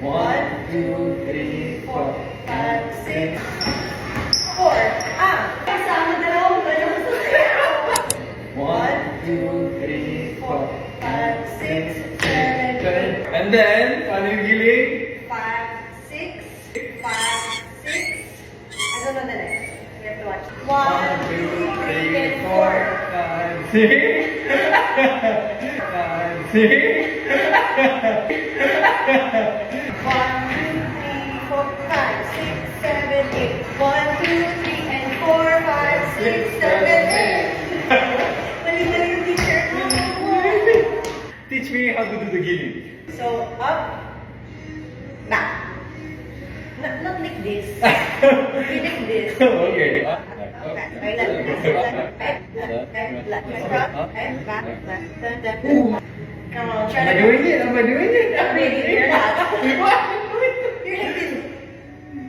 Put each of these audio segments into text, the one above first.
1, 2, 3, 4, 5, 6, 4. Kasama dalawang ganun. 1, 2, 3, 4, 5, 6, 7, 8. and then, paano yung giling? 5, 6, 5, 6. I don't know the next. We have to watch. 1, 1, 2, 3, 4, 5, 6, 7, 8. 1, 2, 3, and 4, 5, 6, 7, 8. Mali-mali yung teacher. Teach me how to do the giling. So, up, back. Not like this. You like this. Okay. Come on, try Am I to doing it? Am I doing it? Maybe you're not. What? You're like this.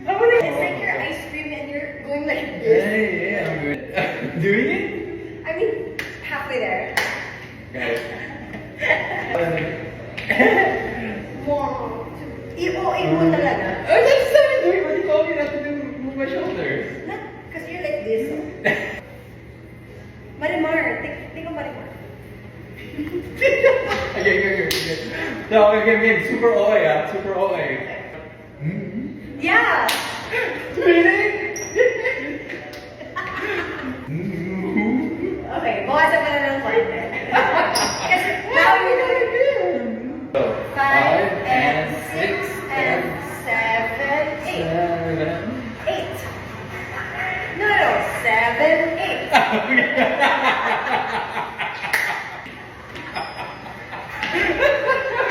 How would It's like your ice cream and you're going like this. Yeah, I'm good. Doing it? I mean, halfway there. Guys. One, two. Ipo talaga. Oh, that's what I'm doing. What do you call me not to do? Move my shoulders. Not, because you're like this. Marimar. Think of Marimar. Okay. So, again, super OA, super OA. Yeah. Really? Okay, bawasan pa na ng konti. Kasi now you're gonna do 5 and 6 and 7, 8. 8. No, 7, 8.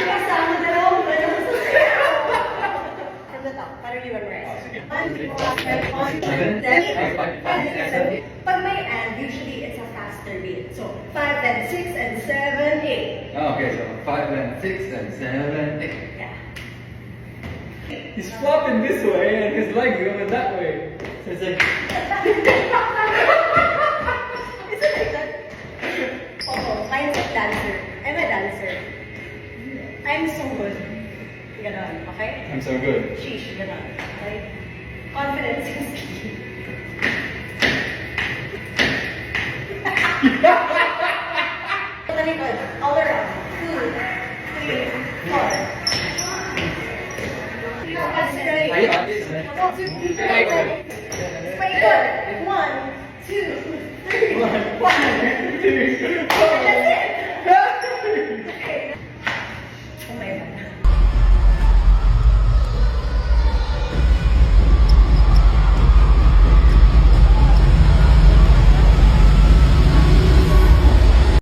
Kasama dalawang ganun. From the top, para you memorize. 1, 2, 3, 4, 5, 6, 7, 8. Pag may and, usually it's a faster beat. So 5 and 6 and 7, 8. Okay, so 5 and 6 and 7, 8. Yeah. He's flopping this way and his leg going that way. So it's like, Is it like that? Oh, mine's a dancer. I'm a dancer. I'm so good. Ganon, okay? I'm so good. Sheesh, ganon. Okay? Confidence is key. Talikod, all around. 2, 3, 4. Straight. Ay, this, eh? Paikot. 1, 2, 3, 4. 1, 2, 4. That's it.